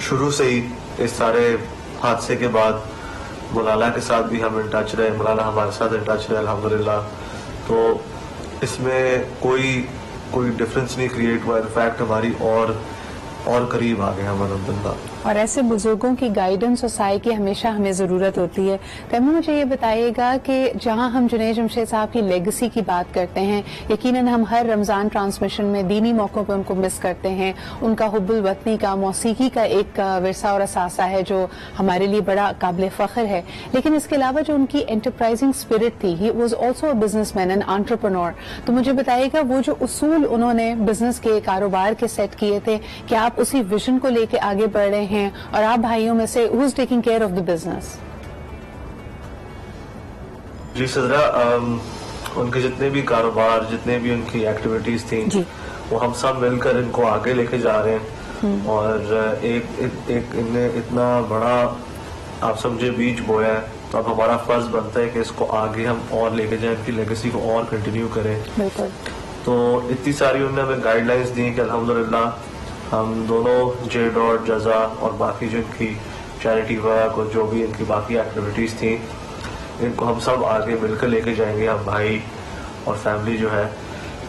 شروع سے ہی اس سارے حادثے کے بعد ملالا کے ساتھ بھی ہم ان ٹچ رہے, ملالا ہمارے ساتھ ان ٹچ رہے الحمدللہ. تو اس میں کوئی ڈفرینس نہیں کریٹ ہوا, انفیکٹ ہماری اور قریب آ گئے ہم الحمدللہ. اور ایسے بزرگوں کی گائیڈنس اور سائے کی ہمیشہ ہمیں ضرورت ہوتی ہے. تیمور مجھے یہ بتائیے گا کہ جہاں ہم جنید جمشید صاحب کی لیگسی کی بات کرتے ہیں, یقیناً ہم ہر رمضان ٹرانسمیشن میں دینی موقعوں پہ ان کو مس کرتے ہیں. ان کا حب الوطنی کا, موسیقی کا ایک ورثہ اور اثاثہ ہے جو ہمارے لیے بڑا قابل فخر ہے. لیکن اس کے علاوہ جو ان کی انٹرپرائزنگ اسپرٹ تھی, he was also a business man and entrepreneur. تو مجھے بتائیے گا وہ جو اصول انہوں نے بزنس کے, کاروبار کے سیٹ کیے تھے, کیا آپ اسی ویژن کو لے کے آگے بڑھ رہے ہیں, اور آپ بھائیوں میں سے who's taking care of the business؟ جی صدرہ, ان کے جتنے بھی کاروبار, جتنے بھی ان کی ایکٹیویٹیز تھیں, وہ ہم سب مل کر ان کو آگے لے کے جا رہے ہیں. اور ایک ان نے اتنا بڑا آپ سمجھے بیج بویا ہے, تو اب ہمارا فرض بنتا ہے کہ اس کو آگے ہم اور لے کے جائیں, ان کی لیگیسی کو اور کنٹینیو کریں. بالکل. تو اتنی ساری انہوں نے ہمیں گائیڈ لائنس دی کہ الحمدللہ ہم دونوں جے ڈاٹ, جزا اور باقی جو ان کی چیریٹی ورک اور جو بھی ان کی باقی ایکٹیویٹیز تھیں, ان کو ہم سب آگے مل کر لے کے جائیں گے. ہم بھائی اور فیملی جو ہے,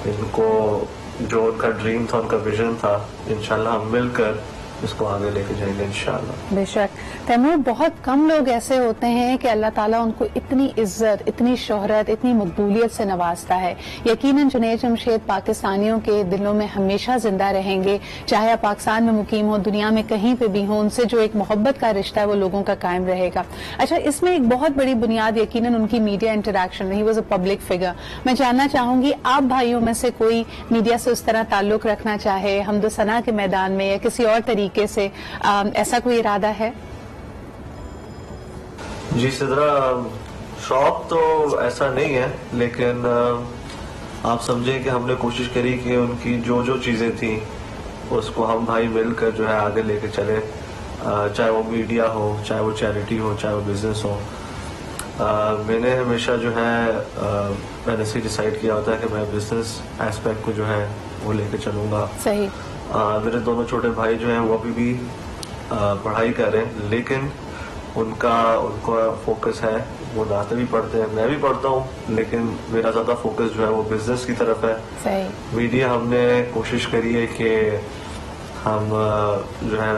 ان کو جو ان کا ڈریم تھا, ان کا ویژن تھا, انشاءاللہ ہم مل کر اس کو آگے لے کے جائیں گے انشاءاللہ. بے شک. تیمور, بہت کم لوگ ایسے ہوتے ہیں کہ اللہ تعالیٰ ان کو اتنی عزت, اتنی شہرت, اتنی مقبولیت سے نوازتا ہے. یقیناً جنید جمشید پاکستانیوں کے دلوں میں ہمیشہ زندہ رہیں گے, چاہے آپ پاکستان میں مقیم ہوں, دنیا میں کہیں پہ بھی ہوں. ان سے جو ایک محبت کا رشتہ ہے وہ لوگوں کا قائم رہے گا. اچھا, اس میں ایک بہت بڑی بنیاد یقیناً ان کی media interaction. He was a public figure. میں جاننا چاہوں گی آپ بھائیوں میں سے کوئی میڈیا سے اس طرح تعلق رکھنا چاہے, حمد و ثنا کے میدان میں یا کسی اور طریقے سے, ایسا کوئی ارادہ ہے؟ جی صدرہ, شوق تو ایسا نہیں ہے, لیکن آپ سمجھیں کہ ہم نے کوشش کری کہ ان کی جو چیزیں تھیں اس کو ہم بھائی مل کر جو ہے آگے لے کے چلے, چاہے وہ میڈیا ہو, چاہے وہ چیریٹی ہو, چاہے وہ بزنس ہو. میں نے ہمیشہ جو ہے میں نے سے ڈیسائیڈ کیا ہوتا ہے کہ میں بزنس ایسپیکٹ کو جو ہے وہ لے کے چلوں گا. صحیح. میرے دونوں چھوٹے بھائی جو ہیں وہ ابھی بھی پڑھائی کر رہے ہیں, لیکن ان کا فوکس ہے, وہ ناطے بھی پڑھتے ہیں, میں بھی پڑھتا ہوں, لیکن میرا زیادہ فوکس جو ہے وہ بزنس کی طرف ہے. صحیح. میڈیا ہم نے کوشش کری ہے کہ ہم جو ہے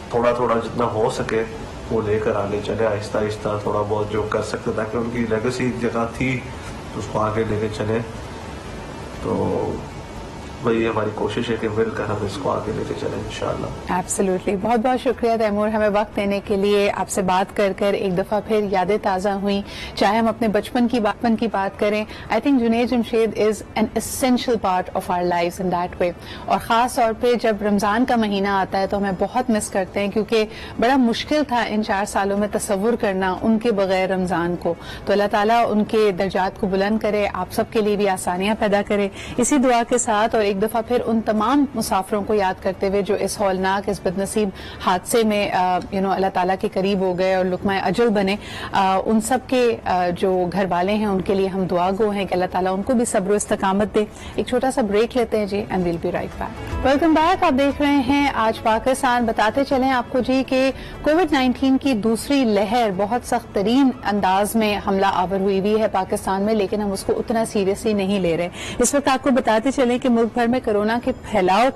تھوڑا تھوڑا جتنا ہو سکے وہ لے کر آگے چلے, آہستہ آہستہ تھوڑا بہت جو کر سکتے, تاکہ ان کی لیگیسی جگہ تھی اس کو آگے لے کے چلے. تو وہی ہماری کوشش ہے کہ مل کر ہم اس کو آگے لے کے چلیں انشاءاللہ. ایبسلیوٹلی. بہت بہت شکریہ تیمور, ہمیں وقت دینے کے لیے. آپ سے بات کر کر ایک دفعہ پھر یادیں تازہ ہوئیں, چاہے ہم اپنے بچپن کی بات کریں. I think Junaid Jamshed is an essential part of our life in that way. اور خاص طور پہ جب رمضان کا مہینہ آتا ہے تو ہمیں بہت مس کرتے ہیں, کیونکہ بڑا مشکل تھا ان 4 سالوں میں تصور کرنا ان کے بغیر رمضان کو. تو اللہ تعالیٰ ان کے درجات کو بلند کرے, آپ سب کے لیے بھی آسانیاں پیدا کرے. اسی دعا کے ساتھ اور ایک دفعہ پھر ان تمام مسافروں کو یاد کرتے ہوئے جو اس ہولناک, اس بد نصیب حادثے میں اللہ تعالیٰ کے قریب ہو گئے اور لقمہ اجل بنے, ان سب کے جو گھر والے ہیں ان کے لیے ہم دعا گو ہیں کہ اللہ تعالیٰ ان کو بھی صبر و استقامت دے. ایک چھوٹا سا بریک لیتے ہیں جی, and we'll be right back. Welcome back. آپ دیکھ رہے ہیں آج پاکستان. بتاتے چلیں آپ کو جی کہ کووڈ-19 کی دوسری لہر بہت سخت ترین انداز میں حملہ آور ہوئی ہے پاکستان میں, لیکن ہم اس کو اتنا سیریسلی نہیں لے رہے. اس وقت آپ کو بتاتے چلیں کہ ملک بھر میں کورونا کے پھیلاؤ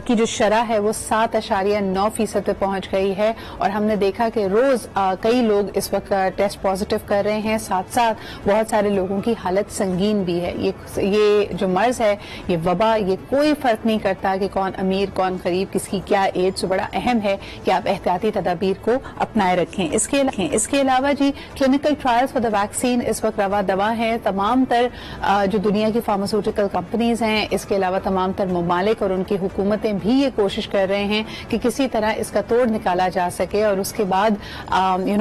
کی جو شرح ہے وہ 7.9% پہ پہنچ گئی ہے, اور ہم نے دیکھا کہ روز کئی لوگ اس وقت ٹیسٹ پازیٹیو کر رہے ہیں. ساتھ ساتھ بہت سارے لوگوں کی حالت سنگین بھی ہے. یہ جو مرض ہے, یہ وبا, یہ کوئی فرق نہیں کرتا کہ کون امیر کون غریب, کس کی کیا ایج. تو بڑا اہم ہے کہ آپ احتیاطی تدابیر کو اپنائے رکھیں. اس کے علاوہ جی clinical trials for the vaccine اس وقت روا دوا ہیں. تمام تر جو دنیا کی فارماسیوٹیکل کمپنیز ہیں, اس کے علاوہ تمام تر ممالک اور ان کی حکومتیں بھی یہ کوشش کر رہے ہیں کہ کسی طرح اس کا توڑ نکالا جا سکے, اور اس کے بعد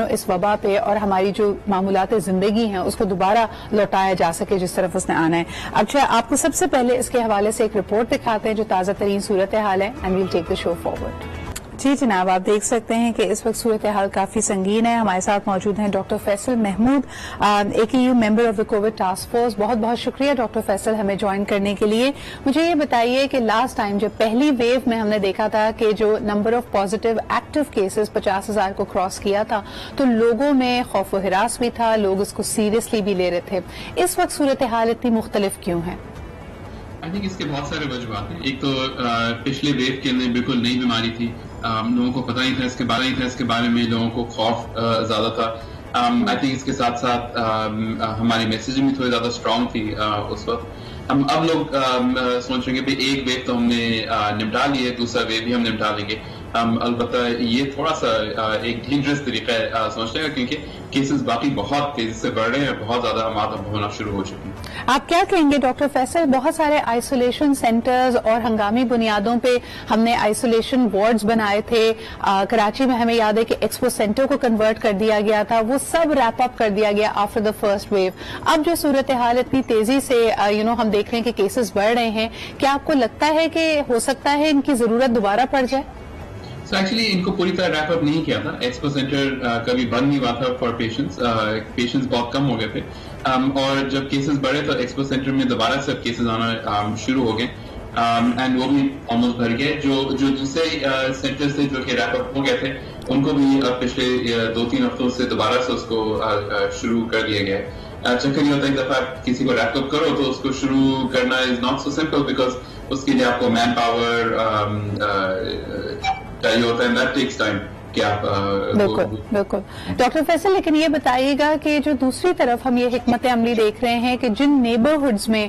اس وبا پہ اور ہماری جو معمولات زندگی ہیں اس کو دوبارہ لوٹایا جا سکے جس طرف اس نے آنا ہے. اچھا, آپ کو سب سے پہلے اس کے حوالے سے ایک رپورٹ دکھاتے ہیں جو تازہ ترین صورتحال ہے, and we'll take the show forward. جی جناب، آپ دیکھ سکتے ہیں کہ اس وقت صورتحال کافی سنگین ہے. ہمارے ساتھ موجود ہیں doctor Faisal Mahmood, AKU member of the covid task force. بہت بہت شکریہ ڈاکٹر فیصل ہمیں جوائن کرنے کے لیے. مجھے یہ بتائیے کہ لاسٹ ٹائم جب پہلی ویو میں ہم نے دیکھا تھا کہ جو number of positive active cases 50,000 کو کراس کیا تھا تو لوگوں میں خوف و ہراس بھی تھا, لوگ اس کو سیریسلی بھی لے رہے تھے. اس وقت صورتحال اتنی مختلف کیوں ہے؟ آئی تھنک اس کے بہت سارے وجوہات ہیں. ایک تو پچھلے ویو کے اندر بالکل نئی بیماری تھی, لوگوں کو پتہ نہیں تھا اس کے بارے میں, لوگوں کو خوف زیادہ تھا. آئی تھنک اس کے ساتھ ساتھ ہماری میسیجنگ بھی تھوڑی زیادہ اسٹرانگ تھی اس وقت. اب لوگ سوچ رہے ہیں کہ ایک ویو تو ہم نے نمٹا لی ہے, دوسرا ویو بھی ہم نمٹا لیں گے. البتہ یہ تھوڑا سا ایک ڈینجرس طریقہ ہے سوچنے کا, کیونکہ کیسز باقی بہت تیزی سے بڑھ رہے ہیں, بہت زیادہ ہمارا ہونا شروع ہو چکے ہیں. آپ کیا کہیں گے ڈاکٹر فیصل؟ بہت سارے آئسولیشن سینٹرز اور ہنگامی بنیادوں پہ ہم نے آئسولیشن وارڈز بنائے تھے. کراچی میں ہمیں یاد ہے کہ ایکسپو سینٹر کو کنورٹ کر دیا گیا تھا, وہ سب ریپ اپ کر دیا گیا آفٹر دا فرسٹ ویو. اب جو صورتحال اتنی تیزی سے ہم دیکھ رہے ہیں کہ کیسز بڑھ رہے ہیں, کیا آپ کو لگتا ہے کہ ہو سکتا ہے ان کی ضرورت دوبارہ پڑ جائے؟ ایکچولی ان کو پوری طرح ریپ اپ نہیں کیا تھا. ایکسپو سینٹر کبھی بند نہیں ہوا تھا فار پیشنٹس بہت کم ہو گئے تھے, اور جب کیسز بڑھے تو ایکسپو سینٹر میں دوبارہ سے کیسز آنا شروع ہو گئے, اینڈ وہ بھی آلموسٹ بھر گئے. جو دوسرے سینٹرز تھے جو کہ ریپ اپ ہو گئے تھے, ان کو بھی پچھلے 2-3 ہفتوں سے دوبارہ سے اس کو شروع کر دیا گیا ہے. چکر یہ ہوتا ہے ایک دفعہ کسی کو ریپ اپ کرو تو اس کو شروع کرنا is not so simple, because اس کے لیے آپ کو مین پاور چاہیے ہوتا ہے, دیٹ ٹیکس ٹائم. بالکل بالکل. ڈاکٹر فیصل, لیکن یہ بتائیے گا کہ جو دوسری طرف ہم یہ حکمت عملی دیکھ رہے ہیں کہ جن نیبرہڈز میں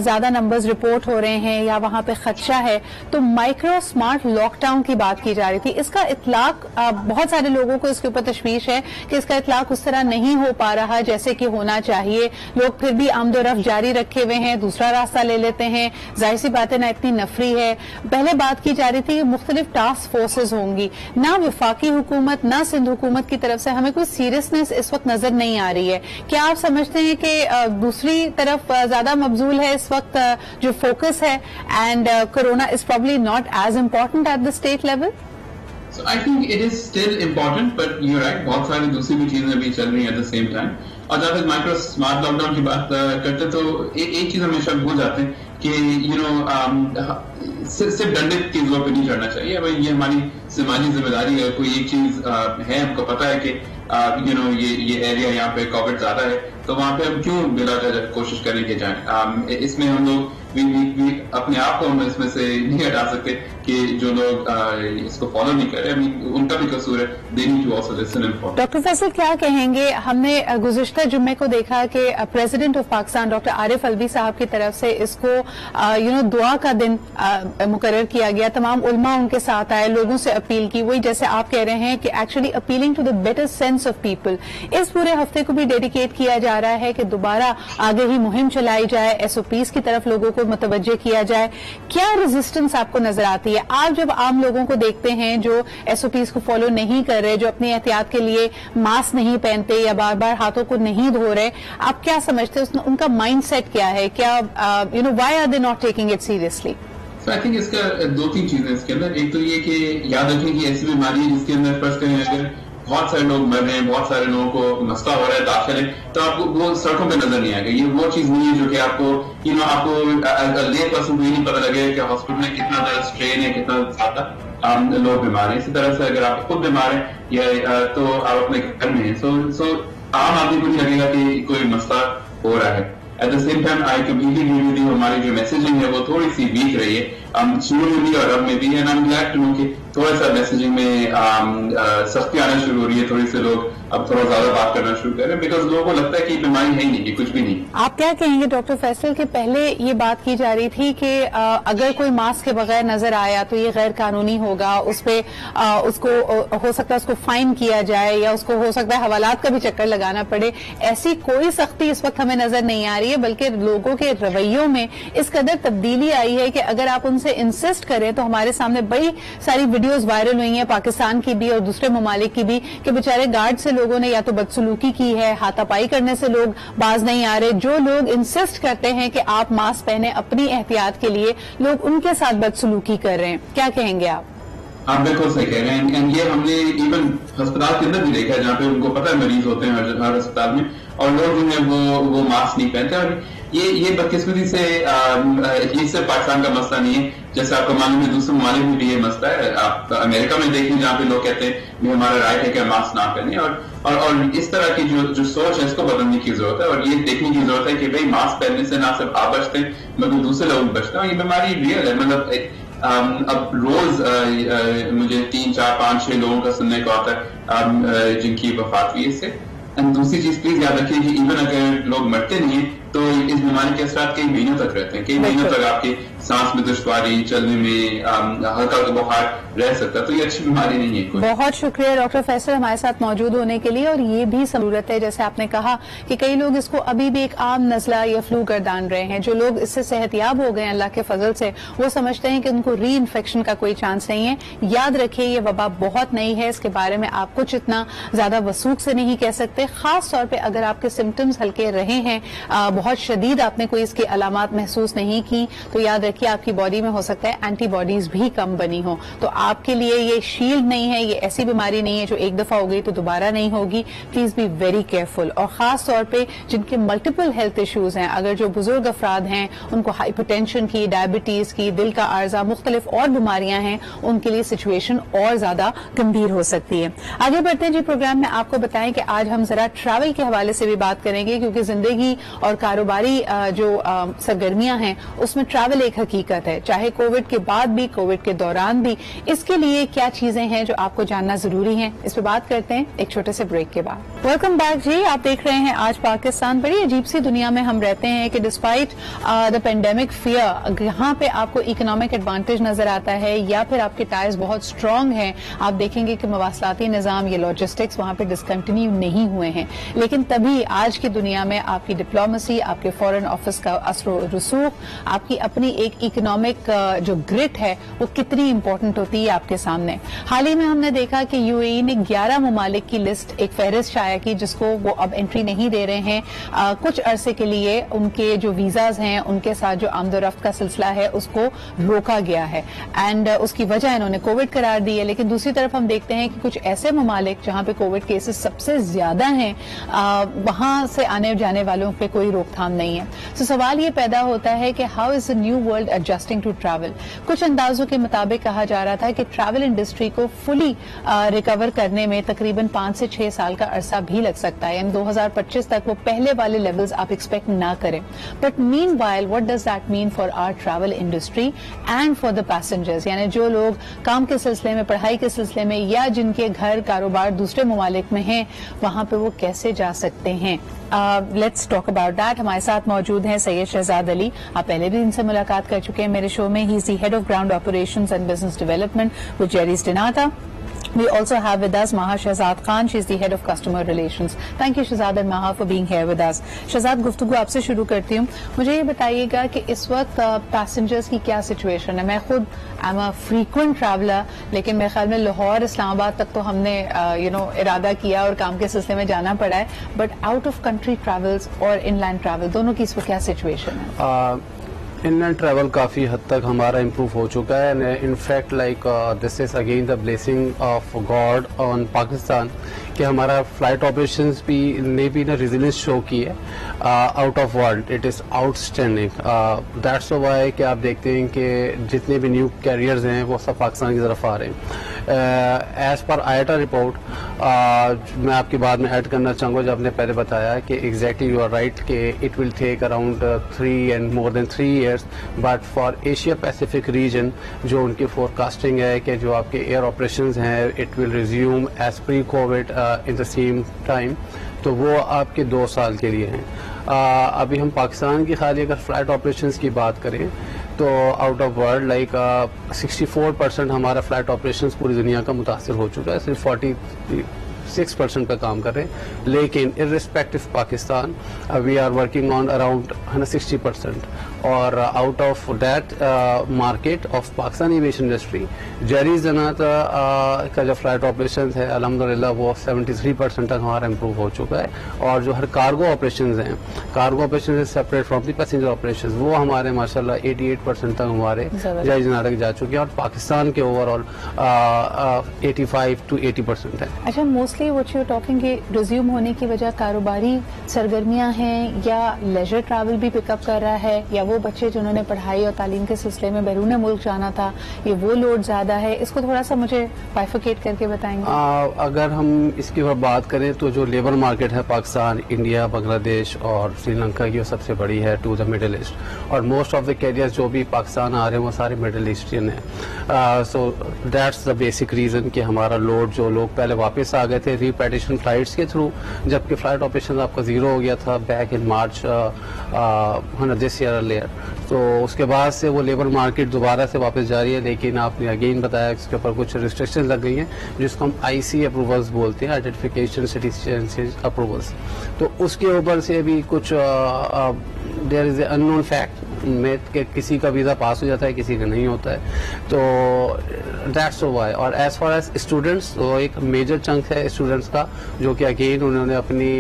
زیادہ نمبرز رپورٹ ہو رہے ہیں یا وہاں پہ خدشہ ہے, تو مائکرو اسمارٹ لاک ڈاؤن کی بات کی جا رہی تھی. اس کا اطلاق بہت سارے لوگوں کو اس کے اوپر تشویش ہے کہ اس کا اطلاق اس طرح نہیں ہو پا رہا جیسے کہ ہونا چاہیے. لوگ پھر بھی آمد و رفت جاری رکھے ہوئے ہیں, دوسرا راستہ لے لیتے ہیں. ظاہر سی بات ہے نہ اتنی نفری ہے. پہلے بات کی جا رہی تھی کہ مختلف ٹاسک فورسز ہوں گی, نہ وفاقی حکومت نہ سندھ حکومت کی طرف سے ہمیں کوئی سیریسنس اس وقت نظر نہیں آ رہی ہے. کیا آپ سمجھتے ہیں کہ دوسری طرف زیادہ مبذول ہے اس وقت جو فوکس ہے, and corona is probably not as important at the state level? So I think it is still important, but you're right, بہت ساری دوسری بھی چیزیں بھی چل رہی ہیں at the same time. اور جب تک مائکرو اسمارٹ لاک ڈاؤن کی بات کرتے تو ایک چیز ہمیشہ بھول جاتے ہیں کہ صرف ڈنڈے کی زور پہ نہیں چڑھنا چاہیے. یہ ہماری سماجی ذمہ داری ہے. کوئی ایک چیز ہے, ہم کو پتا ہے کہ یہ ایریا یہاں پہ کووڈ زیادہ ہے, تو وہاں پہ ہم کیوں بلا وجہ کوشش کریں کہ جائیں. اس میں ہم لوگ اپنے آپ کو ہم اس میں سے نہیں ہٹا سکتے کہ جو لوگ اس کو فالو نہیں کر رہے, ان کا بھی قصور ہے. They need to also listen and follow. Doctor Faisal, کیا کہیں گے؟ ہم نے گزشتہ جمعے کو دیکھا کہ پریزیڈنٹ آف پاکستان ڈاکٹر عارف الوی صاحب کی طرف سے اس کو دعا کا دن مقرر کیا گیا. تمام علماء ان کے ساتھ آئے, لوگوں سے اپیل کی, وہی جیسے آپ کہہ رہے ہیں کہ actually appealing to the better sense of people. اس پورے ہفتے کو بھی ڈیڈیکیٹ کیا جا رہا ہے کہ دوبارہ آگے ہی مہم چلائی جائے, SOPs کی طرف لوگوں کو متوجہ کیا جائے. کیا ریزسٹنس آپ کو نظر آتی ہے آپ جب عام لوگوں کو دیکھتے ہیں جو SOPs کو فالو نہیں کر رہے, جو اپنی احتیاط کے لیے ماسک نہیں پہنتے یا بار بار ہاتھوں کو نہیں دھو رہے؟ آپ کیا سمجھتے ہیں ان کا مائنڈ سیٹ کیا ہے؟ کیا why are they not taking it seriously? I think اس کا 2-3 چیزیں اس کے اندر. ایک تو یہ کہ یاد رکھیں کہ ایسی بیماری ہے جس کے اندر فرض کریں اگر بہت سارے لوگ مر رہے ہیں, بہت سارے لوگوں کو مسئلہ ہو رہا ہے, داخل ہے, تو آپ کو وہ سڑکوں پہ نظر نہیں آئے گا. یہ وہ چیز نہیں ہے جو کہ آپ کو لے پرسن کو یہ نہیں پتہ لگے کہ ہاسپٹل میں کتنا زیادہ اسٹرین ہے, کتنا زیادہ لوگ بیمار ہیں. اسی طرح سے اگر آپ خود بیمار ہیں یا تو آپ اپنے گھر میں ہیں, سو عام آدمی کو نہیں لگے گا کہ کوئی مسئلہ ہو رہا ہے. At the same time I completely agree with you, ہماری جو میسیجنگ ہے وہ تھوڑی سی ویک رہی ہے شروع میں بھی اور اب میں بھی, and I am glad to know کہ تھوڑا سا میسیجنگ میں سختی آنا شروع ہو رہی ہے. تھوڑی سے لوگ اب تھوڑا زیادہ بات کرنا شروع کر رہے ہیں, بیکاز لوگوں کو لگتا ہے کہ بیماری ہے ہی نہیں, یہ کچھ بھی نہیں. آپ کیا کہیں گے ڈاکٹر فیصل کہ پہلے یہ بات کی جا رہی تھی کہ اگر کوئی ماسک کے بغیر نظر آیا تو یہ غیر قانونی ہوگا, اس پہ اس کو ہو سکتا ہے اس کو فائن کیا جائے یا اس کو ہو سکتا ہے حوالات کا بھی چکر لگانا پڑے. ایسی کوئی سختی اس وقت ہمیں نظر نہیں آ رہی ہے, بلکہ لوگوں کے رویوں میں اس قدر تبدیلی آئی ہے کہ اگر آپ ان سے انسسٹ کریں تو ہمارے سامنے بڑی ساری ویڈیوز وائرل ہوئی ہیں پاکستان کی بھی اور دوسرے ممالک کی بھی کہ بیچارے گارڈ سے لوگوں نے یا تو بدسلوکی کی ہے, ہاتھا پائی کرنے سے لوگ باز نہیں آ رہے. جو لوگ انسسٹ کرتے ہیں کہ آپ ماسک پہنے اپنی احتیاط کے لیے, لوگ ان کے ساتھ بدسلوکی کر رہے ہیں. کیا کہیں گے آپ؟ آپ بالکل صحیح کہہ رہے ہیں. اینڈ یہ ہم نے ایون ہسپتال کے اندر بھی دیکھا ہے جہاں پہ ان کو پتہ ہے مریض ہوتے ہیں ہر ہسپتال میں, اور لوگ جو ہیں وہ ماسک نہیں پہنتے. اور یہ بدقسمتی سے یہ صرف پاکستان کا مسئلہ نہیں ہے, جیسے آپ کو معلوم ہے دوسرے ممالک میں بھی یہ مسئلہ ہے. آپ امریکہ میں دیکھیں جہاں پہ لوگ کہتے ہیں کہ ہمارا رائٹ ہے کہ ماسک نہ پہنیں, اور اس طرح کی جو سوچ ہے اس کو بدلنے کی ضرورت ہے. اور یہ دیکھنے کی ضرورت ہے کہ بھائی ماسک پہننے سے نہ صرف آپ بچتے ہیں مگر دوسرے لوگ بچتے ہیں. یہ بیماری ریئل ہے. مطلب اب روز مجھے 3 4 5 6 لوگوں کا سننے کو آتا ہے جن کی وفات ہوئی اس سے. دوسری چیز پلیز یاد رکھیے کہ ایون اگر لوگ مرتے نہیں ہیں تو اس بیماری کے اثرات کئی مہینوں تک رہتے ہیں. کئی مہینوں تک آپ کے سانس میں دشواری, چلنے میں ہلکا بخار رہ سکتا ہے. تو یہ اچھی بیماری نہیں ہے کوئی. بہت شکریہ ڈاکٹر فیصل ہمارے ساتھ موجود ہونے کے لیے. اور یہ بھی ضرورت ہے جیسے آپ نے کہا کہ کئی لوگ اس کو ابھی بھی ایک عام نزلہ یا فلو گردان رہے ہیں. جو لوگ اس سے صحت یاب ہو گئے ہیں اللہ کے فضل سے, وہ سمجھتے ہیں کہ ان کو ری انفیکشن کا کوئی چانس نہیں ہے. یاد رکھیے یہ وبا بہت نئی ہے, اس کے بارے میں آپ کچھ اتنا زیادہ وثوق سے نہیں کہہ سکتے. خاص طور پہ اگر آپ کے سمٹمز ہلکے رہے ہیں, بہت شدید آپ نے کوئی اس کی علامات محسوس نہیں کی, تو یاد رکھیے آپ کی باڈی میں ہو سکتا ہے اینٹی باڈیز بھی کم بنی ہوں. تو آپ کے لیے یہ شیلڈ نہیں ہے, یہ ایسی بیماری نہیں ہے جو ایک دفعہ ہو گئی تو دوبارہ نہیں ہوگی. Please be very careful. اور خاص طور پہ جن کے ملٹیپل ہیلتھ ایشوز ہیں, اگر جو بزرگ افراد ہیں ان کو ہائپر ٹینشن کی, ڈائبٹیز کی, دل کا عارضہ, مختلف اور بیماریاں ہیں, ان کے لیے سچویشن اور زیادہ گمبھیر ہو سکتی ہے. آگے بڑھتے ہیں جی پروگرام میں. آپ کو بتائیں کہ آج ہم ذرا ٹریول کے حوالے سے بھی بات کریں گے, کیونکہ زندگی اور کاروباری جو سرگرمیاں ہیں اس میں ٹریول ایک حقیقت ہے, چاہے کووڈ کے بعد بھی, کووڈ کے دوران بھی. اس کے لیے کیا چیزیں ہیں جو آپ کو جاننا ضروری ہیں, اس پہ بات کرتے ہیں ایک چھوٹے سے بریک کے بعد. ویلکم بیک جی. آپ دیکھ رہے ہیں آج پاکستان. بڑی عجیب سی دنیا میں ہم رہتے ہیں کہ ڈسپائٹ دا پینڈیمک فیئر, یہاں پہ آپ کو اکنامک ایڈوانٹیج نظر آتا ہے یا پھر آپ کے ٹائرز بہت اسٹرانگ ہیں. آپ دیکھیں گے کہ مواصلاتی نظام یا لاجسٹکس وہاں پہ ڈسکنٹینیو نہیں ہوئے ہیں, لیکن تبھی آج کی دنیا میں آپ کی ڈپلومیسی, آپ کے فورن آفس کا اثر و رسوخ, آپ کی اپنی ایک اکنامک جو گرٹ ہے وہ کتنی امپورٹنٹ ہوتی ہے آپ کے سامنے. حال ہی میں ہم نے دیکھا کہ یو اے ای نے 11 ممالک کی لسٹ, ایک فہرست شائع کی جس کو وہ اب انٹری نہیں دے رہے ہیں. کچھ عرصے کے لیے ان کے جو ویزاز ہیں ان کے ساتھ جو آمد و رفت کا سلسلہ ہے اس کو روکا گیا ہے, اینڈ اس کی وجہ انہوں نے کووڈ قرار دی ہے. لیکن دوسری طرف ہم دیکھتے ہیں کہ کچھ ایسے ممالک جہاں پہ کووڈ کیسز سب سے زیادہ ہیں, وہاں سے آنے جانے والوں پہ کوئی روک تھام نہیں ہے. تو سوال یہ پیدا ہوتا ہے کہ how is the new world adjusting to travel. کچھ اندازوں کے مطابق کہا جا رہا تھا کہ ٹریول انڈسٹری کو فلی ریکور کرنے میں تقریباً 5 سے 6 سال کا عرصہ بھی لگ سکتا ہے, یعنی 2025 تک وہ پہلے والے لیولز آپ ایکسپیکٹ نہ کریں. But meanwhile what does that mean for our travel industry and for the passengers, یعنی جو لوگ کام کے سلسلے میں, پڑھائی کے سلسلے میں, یا جن کے گھر کاروبار دوسرے ممالک میں ہیں, وہاں پہ وہ کیسے جا سکتے ہیں. Let's talk about that. ہمارے ساتھ موجود ہیں سید شہزاد علی. آپ پہلے بھی ان سے ملاقات کر چکے ہیں میرے شو میں. He is the head of ground operations and business development with Gerry's dnata. We also have with us Maha Shehzad Khan. She is the head of customer relations. Thank you Shehzad and Maha for being here with us. Shehzad, گفتگو آپ سے شروع کرتی ہوں. مجھے یہ بتائیے گا کہ اس وقت پیسنجرز کی کیا سچویشن ہے. میں خود I'm a frequent traveler, لیکن میرے خیال میں لاہور اسلام آباد تک تو ہم نے ارادہ کیا اور کام کے سلسلے میں جانا پڑا ہے, but out of country travels اور ان لائن ٹریول دونوں کی اس وقت کیا سچویشن ہے؟ ان لائن ٹریول کافی حد تک ہمارا امپروو ہو چکا ہے. In fact like this is again the blessing of God on Pakistan کہ ہمارا فلائٹ آپریشنز بھی نے بھی نا ریزیلینس شو کی ہے out of world. It is out standing. That's why کہ آپ دیکھتے ہیں کہ جتنے بھی نیو کیریئرز ہیں وہ سب پاکستان کی طرف آ رہے ہیں. ایز پر آئیٹا رپورٹ, میں آپ کی بات میں ایڈ کرنا چاہوں گا, جو آپ نے پہلے بتایا کہ ایگزیکٹلی یو آر رائٹ کہ it will take around 3 and more than 3 years, but for Asia Pacific region جو ان کی فور کاسٹنگ ہے کہ جو آپ کے ایئر آپریشنز ہیں it will resume as pre covid in the same time, تو وہ آپ کے 2 سال کے لیے ہیں. ابھی ہم پاکستان کی خالی اگر فلائٹ آپریشنز کی بات کریں تو آؤٹ آف ورلڈ لائک 64% ہمارا فلائٹ آپریشنز پوری دنیا کا متاثر ہو چکا ہے, صرف 46% پہ کام کر رہے ہیں. لیکن irrespective Pakistan we are working on around 60%. اور out of that market of Pakistani aviation industry Gerry's dnata کا جو فلائٹ آپریشنز ہے الحمدللہ وہ 73% تک ہمارا امپروو ہو چکا ہے. اور جو ہر کارگو آپریشنز ہیں, cargo operation separate from the passenger operations, وہ ہمارے ماشاءاللہ 88% تک ہمارے جیری زنات تک جا چکے ہیں, اور پاکستان کے اوور آل 85 to 80% ہے. اچھا, موسٹلی وٹ یو ٹاکنگ کہ ریزیوم ہونے کی وجہ کاروباری سرگرمیاں ہیں یا لیجر ٹریول بھی پک اپ کر رہا ہے, یا وہ بچے جنہوں نے پڑھائی اور تعلیم کے سلسلے میں بیرون ملک جانا تھا یہ وہ لوڈ زیادہ ہے؟ اس کو تھوڑا سا مجھے بائفیکیٹ کر کے بتائیں گے. اگر ہم اس کی بات کریں تو جو لیبر مارکیٹ ہے پاکستان, انڈیا, بنگلہ دیش اور سری لنکا کی وہ سب سے بڑی ہے ٹو دا مڈل ایسٹ, اور موسٹ آف دا کیریئرز جو بھی پاکستان آ رہے ہیں وہ سارے مڈل ایسٹین ہیں. So that's the basic reason کہ ہمارا لوڈ, جو لوگ پہلے واپس آ گئے تھے ریپیٹیشن فلائٹس کے تھرو, جبکہ فلائٹ آپریشن آپ کا زیرو ہو گیا تھا back in March this year earlier, تو اس کے بعد سے وہ لیبر مارکیٹ دوبارہ سے واپس جاری ہے. لیکن آپ نے اگین بتایا اس کے اوپر کچھ ریسٹرکشن لگ گئی ہیں جس کو ہم آئی سی اپروولس بولتے ہیں, آئیڈینٹیفیکیشن سٹیزنشپ اپروولس. تو اس کے اوپر سے بھی کچھ دیر از اے ان نون فیکٹ میں کہ کسی کا ویزا پاس ہو جاتا ہے, کسی کا نہیں ہوتا ہے. تو دیٹس وائی. اور ایز فار ایز اسٹوڈنٹس, وہ ایک میجر چنک ہے اسٹوڈنٹس کا جو کہ اگین انہوں نے اپنی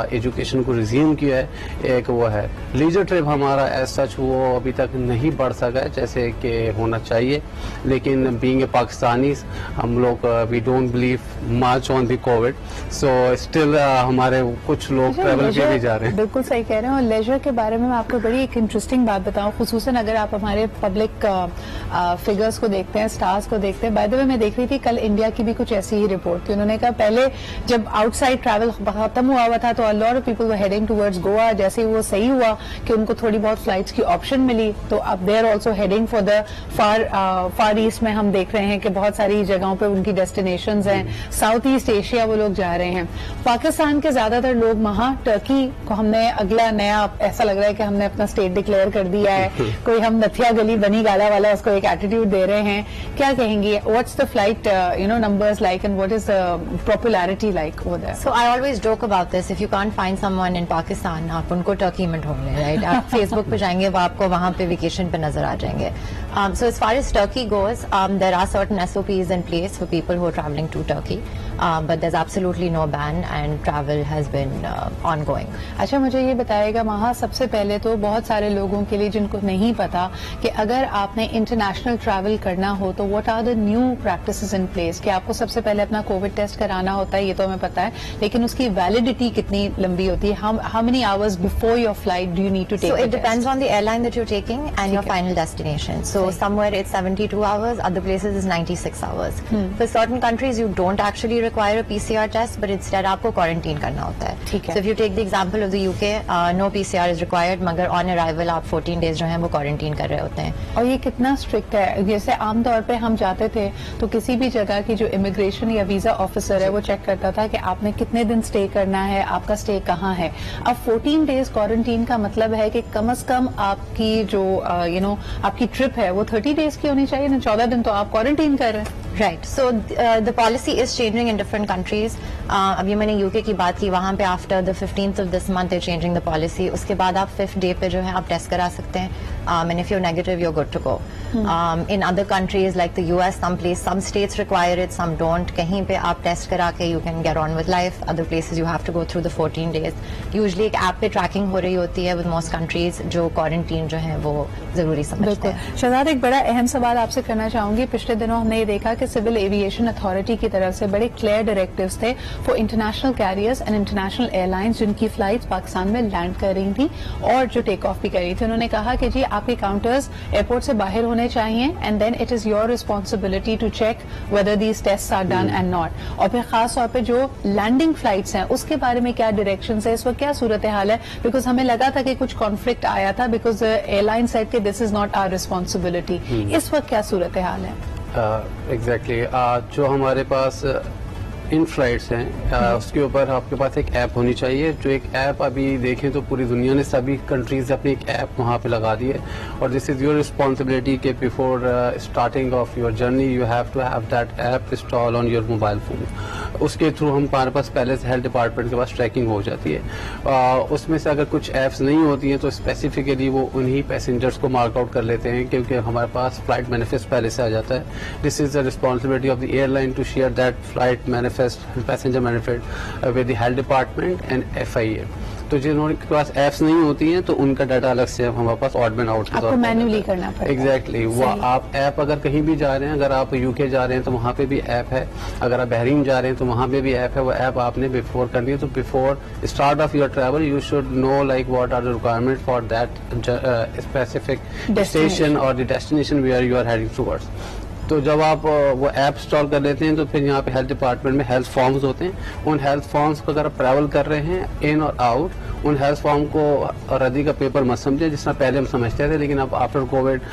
ایجوکیشن کو ریزیوم کیا ہے. ایک وہ ہے لیجر ٹرپ ہمارا ایز سچ وہ ابھی تک نہیں بڑھ سکا ہے جیسے کہ ہونا چاہیے, لیکن بینگ اے پاکستانیز ہم لوگ we don't believe much on the covid, so still ہمارے کچھ لوگ ٹریول پہ بھی جا رہے ہیں. بالکل صحیح کہہ رہے ہیں. اور لیجر کے بارے میں آپ کو بڑی ایک انٹرسٹنگ بات بتاؤں, خصوصاً اگر آپ ہمارے پبلک فگرز کو دیکھتے ہیں, اسٹارز کو دیکھتے ہیں. بائی دا وے میں دیکھ رہی تھی کل انڈیا کی بھی کچھ ایسی ہی رپورٹ تھی. انہوں نے کہا پہلے جب آؤٹ سائڈ ٹریول ختم ہوا تھا تو lot of people were heading towards Goa. جیسے ہی وہ صحیح ہوا کہ ان کو تھوڑی بہت فلائٹس کی آپشن ملی, تو اب they are also heading for the far east میں ہم دیکھ رہے ہیں کہ بہت ساری جگہوں پہ ان کی ڈیسٹینیشنز ہیں. ساؤتھ ایسٹ ایشیا وہ لوگ جا رہے ہیں. پاکستان کے زیادہ تر لوگ وہاں, ٹرکی کو ہم نے اگلا نیا ایسا لگ رہا ہے کہ ہم نے اپنا اسٹیٹ ڈکلیئر کر دیا ہے. کوئی ہم نتھیا گلی بنی گالا والا اس کو ایک ایٹیٹیوڈ دے رہے ہیں. کیا کہیں گی, what's the flight numbers like and what is the popularity like over there? So I always joke about this. If you can't find someone in Pakistan, آپ ان کو ٹرکی میں ڈھونڈ لیں, right? آپ فیس بک پہ جائیں گے, وہ آپ کو وہاں پہ ویکیشن پہ نظر آ جائیں گے. So as far as Turkey goes, there are certain SOPs in place for people who are traveling to Turkey, but there's absolutely no ban and travel has been ongoing. اچھا, مجھے یہ بتائے گا وہاں سب سے پہلے تو بہت سارے لوگوں کے لیے جن کو نہیں پتا کہ اگر آپ نے انٹرنیشنل ٹریول کرنا ہو تو what are the new practices in place, کہ آپ کو سب سے پہلے اپنا کووڈ ٹیسٹ کرانا ہوتا ہے, یہ تو ہمیں پتا ہے, لیکن اس کی ویلڈیٹی کتنی لمبی ہوتی ہے? how many hours before your flight do you need to take So the it depends on the airline that you're taking and your final destination. So somewhere it's 72 hours, other places is 96 hours. For certain countries you don't actually require a PCR test, but instead آپ کو quarantine کرنا ہوتا ہے. So if you take the example of the UK, no PCR is required, مگر on arrival آپ 14 days جو ہیں وہ quarantine کر رہے ہوتے ہیں. اور یہ کتنا اسٹرکٹ ہے؟ جیسے عام طور پہ ہم جاتے تھے تو کسی بھی جگہ کی جو امیگریشن یا ویزا آفیسر ہے وہ چیک کرتا تھا کہ آپ نے کتنے دن اسٹے کرنا ہے, آپ کا اسٹے کہاں ہے. اب 14 days کوارنٹین کا مطلب ہے کہ کم از کم آپ کی جو آپ کی ٹرپ ہے وہ 30 days کی ہونی چاہیے نا. 14 دن تو آپ کوارنٹین کر رہے ہیں. Right. So the policy is changing in different countries. ابھی میں نے UK کی بات کی, وہاں پہ after the 15th of this month they're changing the policy. اس کے بعد آپ 5th day پہ جو ہے آپ ٹیسٹ کرا سکتے ہیں, and if you're negative you're good to go. In other countries like the US, some states require it, some don't. کہیں پہ آپ ٹیسٹ کرا کے you can get on with life. Other places you have to go through the 14 days. Usually ایک app پہ tracking ہو رہی ہوتی ہے with most countries جو کوارنٹین جو ہے وہ ضروری سمجھتے ہیں. شہزاد, ایک بڑا اہم سوال آپ سے کرنا چاہوں گی. پچھلے دنوں ہم نے یہ دیکھا کہ سول ایویشن اتھارٹی کی طرف سے بڑے کلیئر ڈائریکٹیوز تھے for international carriers and international airlines جن کی فلائٹس پاکستان میں لینڈ کر رہی تھیں اور جو ٹیک آف بھی کر رہی تھی. انہوں نے کہا کہ جی آپ کے کاؤنٹرز ایئرپورٹ سے باہر ہونے چاہیے and then it is your responsibility to check whether these test are done and not. اور پھر خاص طور پہ جو لینڈنگ فلائٹس ہیں اس کے بارے میں کیا ڈائریکشنز ہے, اس وقت کیا صورتحال ہے؟ بیکاز ہمیں لگا تھا کہ کچھ کانفلکٹ آیا تھا بیکاز ایئر لائن سیڈ کہ دس از ناٹ آور ریسپانسبلٹی. اس وقت کیا صورتحال ہے؟ ایگزیکٹلی جو ہمارے پاس ان فلائٹس ہیں اس کے اوپر آپ کے پاس ایک ایپ ہونی چاہیے. جو ایک ایپ ابھی دیکھیں تو پوری دنیا نے سبھی کنٹریز اپنی ایک ایپ وہاں پہ لگا دی ہے, اور دس از یور رسپانسبلٹی کہ before starting of your journey you have to have that app install on your mobile phone. اس کے تھرو ہمارے پاس پہلے سے ہیلتھ ڈپارٹمنٹ کے پاس ٹریکنگ ہو جاتی ہے. اس میں سے اگر کچھ ایپس نہیں ہوتی ہیں تو اسپیسیفکلی وہ انہی پیسنجرس کو مارک آؤٹ کر لیتے ہیں, کیونکہ ہمارے پاس فلائٹ مینیفیسٹ پہلے سے آ جاتا ہے. This is the responsibility of the airline to share that flight manifest passenger manifest with the health department and FIA. تو جنہوں کے پاس ایپس نہیں ہوتی ہیں تو ان کا ڈاٹا الگ سے ہمارے پاس آڈ مین آؤٹ مینولی کرنا پڑتا ہے. ایگزیکٹلی. وہ آپ ایپ اگر کہیں بھی جا رہے ہیں, اگر آپ UK جا رہے ہیں تو وہاں پہ بھی ایپ ہے, اگر آپ بحرین جا رہے ہیں تو وہاں پہ بھی ایپ ہے. وہ ایپ آپ نے بفور کرنی ہے. تو before start of your travel you should know like what are the requirement for that specific station اور the destination where you are heading towards. تو جب آپ وہ ایپ انسٹال کر لیتے ہیں تو پھر یہاں پہ ہیلتھ ڈپارٹمنٹ میں ہیلتھ فارمز ہوتے ہیں. ان ہیلتھ فارمز کو اگر آپ ٹریول کر رہے ہیں ان اور آؤٹ, ان ہیلتھ فارم کو ردی کا پیپر مت سمجھے جس طرح پہلے ہم سمجھتے تھے, لیکن اب آفٹر کووڈ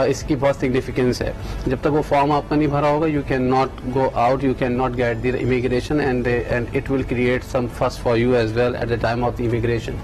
اس کی بہت سگنیفیکینس ہے. جب تک وہ فارم آپ کا نہیں بھرا ہوگا you can not go out, you can not get the immigration and it will create some fuss for you as well at the time of the immigration.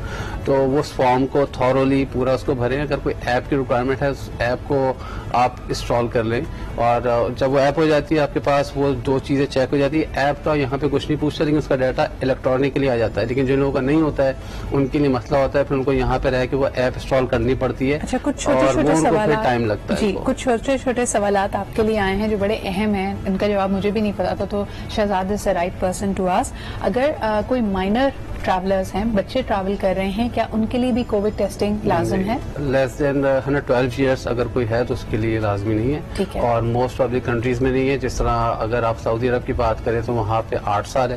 تو وہ اس فارم کو تھورولی پورا اس کو بھریں. اگر کوئی ایپ کی ریکوائرمنٹ ہے اس ایپ کو آپ انسٹال کر لیں, اور جب وہ ایپ ہو جاتی ہے آپ کے پاس وہ دو چیزیں چیک ہو جاتی ہے. ایپ کا یہاں پہ کچھ نہیں پوچھتا لیکن اس کا ڈاٹا الیکٹرانکلی آ جاتا ہے. لیکن جن لوگوں کا نہیں ہوتا ہے ان کے لیے مسئلہ ہوتا ہے, پھر ان کو یہاں پہ رہ کے وہ ایپ انسٹال کرنی پڑتی ہے. اچھا, کچھ چھوٹے چھوٹے سوالات ٹائم لگتا ہے. جی, کچھ چھوٹے چھوٹے سوالات آپ کے لیے آئے ہیں جو بڑے اہم ہیں, ان کا جواب مجھے بھی نہیں پتا تھا, تو Shahzad is the right person to ask. اگر کوئی مائنر ٹریولرز ہیں, بچے ٹریول کر رہے ہیں, کیا ان کے لیے بھی کووڈ ٹیسٹنگ لازم ہے؟ لیس دین 112 ایئرس اگر کوئی ہے تو اس کے لیے لازمی نہیں ہے, اور موسٹ آف دی کنٹریز میں نہیں ہے. جس طرح اگر آپ سعودی عرب کی بات کریں تو وہاں پہ 8 سال ہے,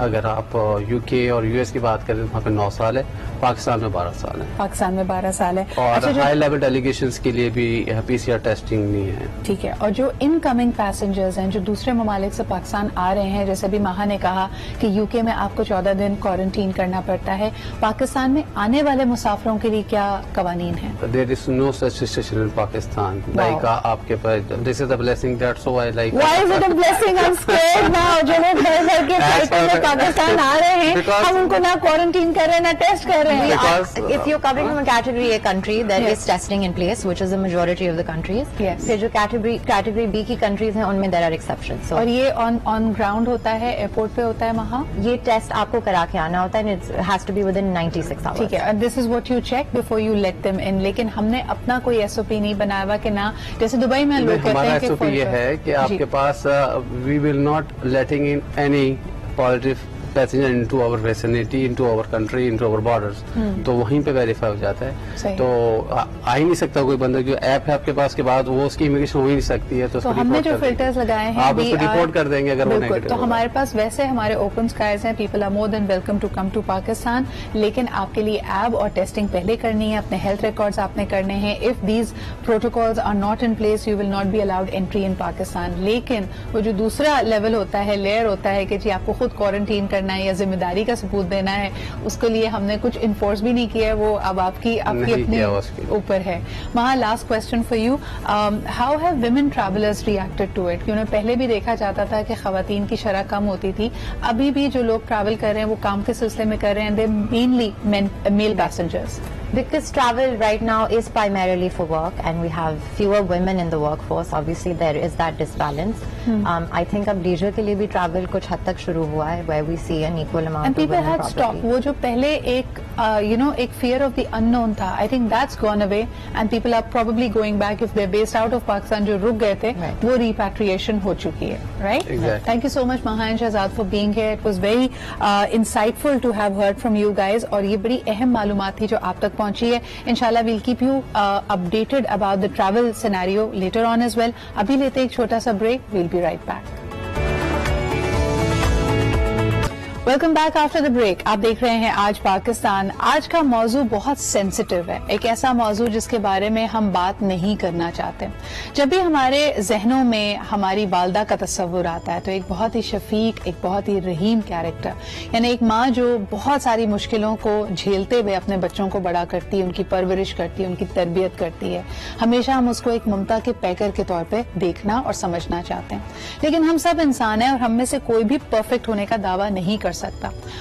اگر آپ UK اور US کی بات کریں تو وہاں پہ 9 سال ہے, پاکستان میں 12 سال ہے. پاکستان میں 12 سال ہے. اور ہائی لیول ڈیلیگیشنز کے لیے بھی PCR ٹیسٹنگ نہیں ہے. ٹھیک ہے. اور جو ان کمنگ پیسنجرز ہیں جو دوسرے ممالک سے پاکستان آ رہے ہیں, جیسے بھی مہا نے کہا کہ UK میں آپ کو 14 دن کوارنٹین کرنا پڑتا ہے, پاکستان میں آنے والے مسافروں کے لیے کیا قوانین ہیں؟ There is no such situation in Pakistan. Like آپ کے پاس this is a blessing, that's why like. Why is it a blessing? I'm scared now. جو لوگ گھر گھر کے فلائٹوں میں پاکستان آ رہے ہیں, ہم ان کو نہ کوارنٹین کر رہے ہیں نہ ٹیسٹ کر رہے ہیں. If you're coming from a category A country, there is testing in place, which is the majority of the countries. پھر جو category B کی countries ہیں ان میں there are exceptions. اور یہ on ground ہوتا ہے, ایئرپورٹ پہ ہوتا ہے وہاں, یہ ٹیسٹ آپ کو کرا کے آنا ہوتا ہے, it has to be within 96 hours. ٹھیک ہے. And this is what you check before you let them in. لیکن ہم نے اپنا کوئی SOP نہیں بنایا ہوا کہ نہ, جیسے دبئی میں لوگ کہتے ہیں کہ ہمارا SOP یہ ہے کہ آپ کے پاس we will not letting in any positive passenger into our vicinity, into our country, into our borders. تو وہیں پہ ویریفائی ہو جاتا ہے. تو آ ہی نہیں سکتا کوئی بندہ, جو ایپ ہے آپ کے پاس کے بعد وہ اس کی امیگریشن ہو ہی نہیں سکتی ہے. تو ہم نے جو فلٹرز لگائے ہیں آپ اس کو رپورٹ کر دیں گے اگر وہ نیگیٹو. تو ہمارے پاس ویسے ہمارے اوپن اسکائز ہیں, people are more than welcome to come to Pakistan, لیکن آپ کے لیے ایب اور ٹیسٹنگ پہلے کرنی ہے, اپنے ہیلتھ ریکارڈز آپ نے کرنے ہیں. If these protocols are not in place you will not be allowed entry in Pakistan. لیکن وہ جو دوسرا لیول ہوتا ہے, لیئر ہوتا ہے کہ جی آپ کو خود کوارنٹین کرنا ہے یا ذمہ داری کا ثبوت دینا ہے, اس کے لیے ہم نے کچھ انفورس بھی نہیں کیا ہے, وہ اب آپ کی اپنے اوپر ہے. وہاں last question for you, how have women travellers reacted to it? کیونکہ پہلے بھی دیکھا جاتا تھا کہ خواتین کی شرح کم ہوتی تھی, ابھی بھی جو لوگ ٹریول کر رہے ہیں وہ کام کے سلسلے میں کر رہے ہیں, they mainly male passengers. Because travel right now is primarily for work and we have fewer women in the workforce, obviously there is that disbalance. I think اب leisure کے لیے بھی travel کچھ حد تک شروع ہوا ہے where we see an equal amount and of people women had stopped. وہ جو پہلے ایک ایک fear of the unknown تھا, I think that's gone away and people are probably going back if they're based out of Pakistan. جو رک گئے تھے وہ repatriation ہو چکی ہے, right? Exactly. Thank you so much Maha and Shahzad for being here. It was very insightful to have heard from you guys, اور یہ بڑی اہم معلومات تھی جو آپ تک پہنچی ہے. انشاءاللہ we'll keep you updated about the travel scenario later on as well. ابھی لیتے ایک چھوٹا سا break, we'll be right back. Welcome back after the break. آپ دیکھ رہے ہیں آج پاکستان. آج کا موضوع بہت سینسٹیو ہے, ایک ایسا موضوع جس کے بارے میں ہم بات نہیں کرنا چاہتے. جب بھی ہمارے ذہنوں میں ہماری والدہ کا تصور آتا ہے تو ایک بہت ہی شفیق, ایک بہت ہی رحیم کیریکٹر, یعنی ایک ماں جو بہت ساری مشکلوں کو جھیلتے ہوئے اپنے بچوں کو بڑا کرتی ہے, ان کی پرورش کرتی ہے, ان کی تربیت کرتی ہے. ہمیشہ ہم اس کو ایک ممتا کے پیکر کے طور پہ دیکھنا اور سمجھنا چاہتے ہیں. لیکن ہم سب انسان ہیں اور ہم میں سے کوئی بھی پرفیکٹ ہونے کا دعویٰ نہیں کر سکتا,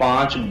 5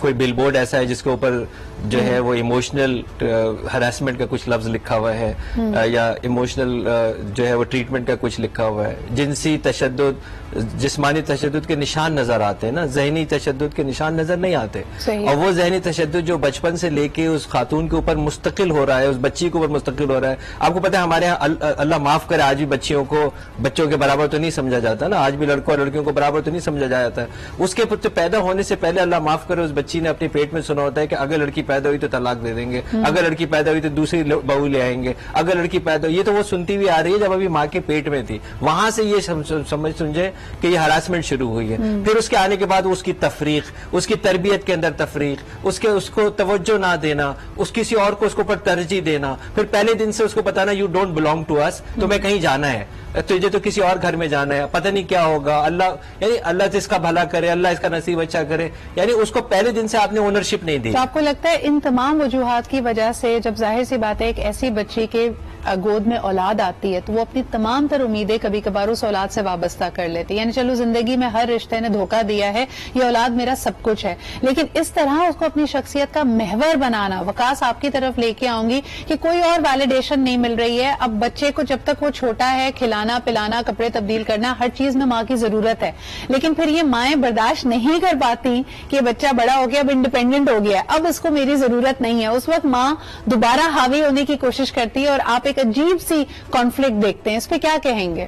کوئی بل بورڈ ایسا ہے جس کے اوپر جو ہے وہ ایموشنل ہراسمنٹ کا کچھ لفظ لکھا ہوا ہے یا ایموشنل جو ہے وہ ٹریٹمنٹ کا کچھ لکھا ہوا ہے. جنسی تشدد، جسمانی تشدد کے نشان نظر آتے ہیں نا، ذہنی تشدد کے نشان نظر نہیں آتے. اور وہ ذہنی تشدد جو بچپن سے لے کے اس خاتون کے اوپر مستقل ہو رہا ہے، اس بچی کے اوپر مستقل ہو رہا ہے. آپ کو پتا ہے ہمارے یہاں اللہ معاف کرے آج بھی بچوں کے برابر تو نہیں سمجھا جاتا نا، آج بھی لڑکوں اور لڑکیوں کو برابر تو نہیں سمجھا جاتا ہے. اس کے پیدا ہونے سے پہلے اللہ معاف کرے اس بچی نے اپنے پیٹ میں سنا ہوتا ہے کہ اگر لڑکی پیدا ہوئی تو طلاق دے دیں گے، اگر لڑکی پیدا ہوئی تو دوسری بہو لے آئیں گے، اگر لڑکی پیدا ہوئی، یہ تو وہ سنتی ہوئی آ رہی ہے جب ابھی ماں کے پیٹ میں تھی. وہاں سے یہ سمجھے کہ یہ ہراسمنٹ شروع ہوئی ہے. پھر اس کے آنے کے بعد اس کی تفریق، اس کی تربیت کے اندر تفریق، اس کو توجہ نہ دینا، اس کسی اور کو اس کو پر ترجیح دینا، پھر پہلے دن سے اس کو بتانا یو ڈونٹ بلونگ ٹو اس، تمہیں کہیں جانا ہے، تجھے تو کسی اور گھر میں جانا ہے، پتہ نہیں کیا ہوگا، اللہ تو اس کا بھلا کرے، اللہ اس کا نصیب اچھا کرے. یعنی اس کو پہلے دن سے آپ نے اونرشپ نہیں دی. تو آپ کو لگتا ہے ان تمام وجوہات کی وجہ سے جب ظاہر سی بات ہے ایک ایسی بچی کے گود میں اولاد آتی ہے تو وہ اپنی تمام تر امیدیں کبھی کبھار اس اولاد سے وابستہ کر لیتی ہے. یعنی چلو زندگی میں ہر رشتے نے دھوکہ دیا ہے، یہ اولاد میرا سب کچھ ہے، لیکن اس طرح اس کو اپنی شخصیت کا محور بنانا. وقاص آپ کی طرف لے کے آؤں گی کہ کوئی اور ویلیڈیشن نہیں مل رہی ہے. اب بچے کو جب تک وہ چھوٹا ہے کھلانا پلانا کپڑے تبدیل کرنا ہر چیز میں ماں کی ضرورت ہے، لیکن پھر یہ مائیں برداشت نہیں کر پاتی کہ بچہ بڑا ہو گیا، اب انڈیپینڈنٹ ہو گیا، اب اس کو میری ضرورت نہیں ہے. اس وقت ماں دوبارہ حاوی ہونے کی کوشش کرتی ہے اور آپ ایک عجیب سی کانفلکٹ دیکھتے ہیں. اس پہ کیا کہیں گے؟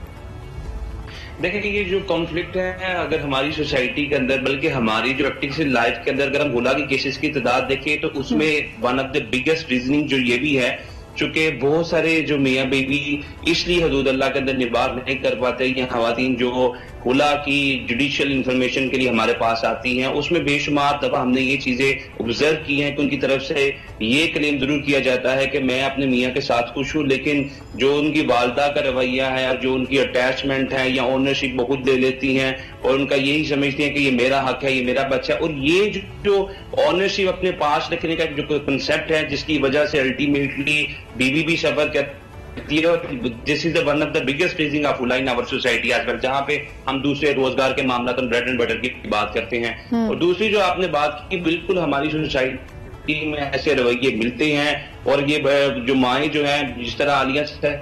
دیکھیں کہ یہ جو کانفلکٹ ہے اگر ہماری سوسائٹی کے اندر بلکہ ہماری جو پریکٹیکل لائف کے اندر اگر ہم غلا کی کیسز کی تعداد دیکھیں تو اس میں one of the biggest reasoning جو یہ بھی ہے چونکہ بہت سارے جو میاں بیوی اس لیے حدود اللہ کے اندر نبھاگ نہیں کر پاتے، یہ خواتین جو خلا کی جوڈیشل انفارمیشن کے لیے ہمارے پاس آتی ہیں اس میں بے شمار دفعہ ہم نے یہ چیزیں آبزرو کی ہیں کہ ان کی طرف سے یہ کلیم ضرور کیا جاتا ہے کہ میں اپنے میاں کے ساتھ خوش ہوں، لیکن جو ان کی والدہ کا رویہ ہے اور جو ان کی اٹیچمنٹ ہے یا اونرشپ بہت لے لیتی ہیں اور ان کا یہی سمجھتی ہیں کہ یہ میرا حق ہے، یہ میرا بچہ ہے. اور یہ جو اونرشپ اپنے پاس رکھنے کا جو کنسیپٹ ہے جس کی وجہ سے الٹیمیٹلی بیوی بھی سفر کرتی ہے. This is one of the biggest reasons of خلا ان آور سوسائٹی آج کل، جہاں پہ ہم دوسرے روزگار کے معاملات بریڈ اینڈ بٹر کی بات کرتے ہیں. اور دوسری جو آپ نے بات کی بالکل ہماری سوسائٹی میں ایسے رویے ملتے ہیں اور یہ جو مائیں جو ہیں جس طرح عالیہ سے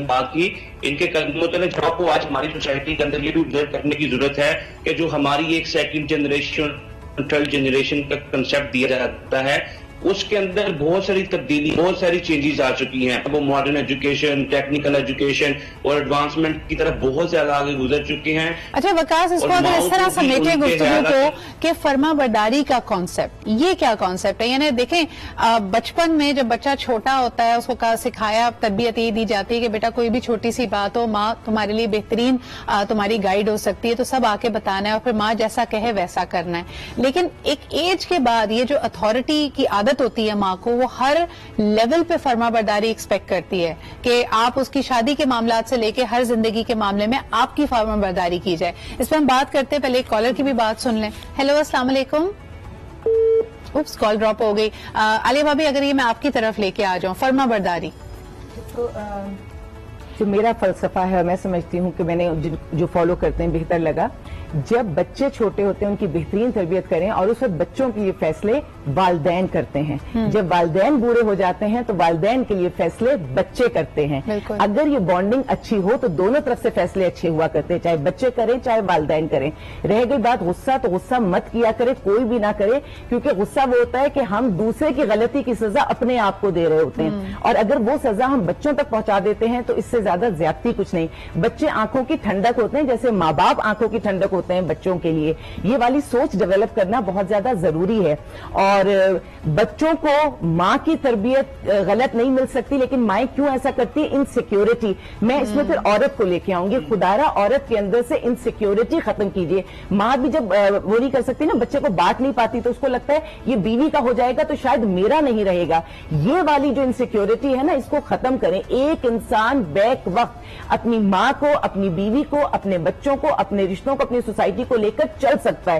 بات کی ان کے متعلق جواب کو آج ہماری سوسائٹی کے اندر یہ بھی آبزرو کرنے کی ضرورت ہے کہ جو ہماری ایک سیکنڈ جنریشن تھرڈ جنریشن کا کنسیپٹ دیا جاتا ہے اس کے اندر بہت ساری تبدیلی بہت ساری چینجز آ چکی ہیں. وہ ماڈرن ایجوکیشن ٹیکنیکل ایجوکیشن اور ایڈوانسمنٹ کی طرف بہت زیادہ آگے گزر چکے ہیں. اچھا وقاص اس کو اگر اس طرح سمیٹے گفتگو کو کہ فرما برداری کا کانسیپٹ یہ کیا کانسیپٹ ہے؟ یعنی دیکھیں بچپن میں جب بچہ چھوٹا ہوتا ہے اس کو سکھایا تربیت یہ دی جاتی ہے کہ بیٹا کوئی بھی چھوٹی سی بات ہو ماں تمہارے لیے بہترین تمہاری گائیڈ ہو سکتی ہے تو سب آ کے بتانا ہے اور پھر ماں جیسا کہے ویسا کرنا ہے. لیکن ایک ایج کے بعد یہ جو اتھارٹی کی عادت ہوتی ہے ماں کو وہ ہر لیول پہ فرما برداری ایکسپیکٹ کرتی ہے کہ آپ اس کی شادی کے معاملات سے لے کے ہر زندگی کے معاملے میں آپ کی فرما برداری کی جائے. اس پہ ہم بات کرتے ہیں، پہلے ایک کالر کی بھی بات سن لیں. ہیلو السلام علیکم. اوپس کال ڈراپ ہو گئی. عالیہ بھابی اگر یہ میں آپ کی طرف لے کے آ جاؤں فرما برداری جو میرا فلسفہ ہے میں سمجھتی ہوں کہ میں نے جو فالو کرتے ہیں بہتر لگا. جب بچے چھوٹے ہوتے ہیں ان کی بہترین تربیت کریں اور اس وقت بچوں کے لیے فیصلے والدین کرتے ہیں. جب والدین بوڑھے ہو جاتے ہیں تو والدین کے لیے فیصلے بچے کرتے ہیں. اگر یہ بانڈنگ اچھی ہو تو دونوں طرف سے فیصلے اچھے ہوا کرتے ہیں، چاہے بچے کریں چاہے والدین کریں. رہ گئی بات غصہ تو غصہ مت کیا کرے، کوئی بھی نہ کرے، کیونکہ غصہ وہ ہوتا ہے کہ ہم دوسرے کی غلطی کی سزا اپنے آپ کو دے رہے ہوتے ہیں اور اگر وہ سزا ہم بچوں تک پہنچا دیتے ہیں تو اس سے زیادہ زیادتی کچھ نہیں. بچے آنکھوں کی ٹھنڈک ہوتے ہیں جیسے ماں باپ آنکھوں کی ٹھنڈک ہوتے ہیں بچوں کے لیے. یہ والی سوچ ڈیولپ کرنا بہت زیادہ ضروری ہے. اور بچوں کو ماں کی تربیت غلط نہیں مل سکتی لیکن مائیں کیوں ایسا کرتی ہے؟ انسیکیورٹی. میں اس میں پھر عورت کو لے کے آؤں گی. خدارا عورت کے اندر سے انسیکیورٹی ختم کیجیے. ماں بھی جب وہ نہیں کر سکتی نا بچے کو بانٹ نہیں پاتی تو اس کو لگتا ہے یہ بیوی کا ہو جائے گا تو شاید میرا نہیں رہے گا. یہ والی جو انسیکیورٹی ہے نا اس کو ختم کریں. ایک انسان بیک وقت اپنی ماں کو اپنی بیوی کو اپنے بچوں کو اپنے رشتوں کو اپنی سوسائٹی کو لے کر چل سکتا ہے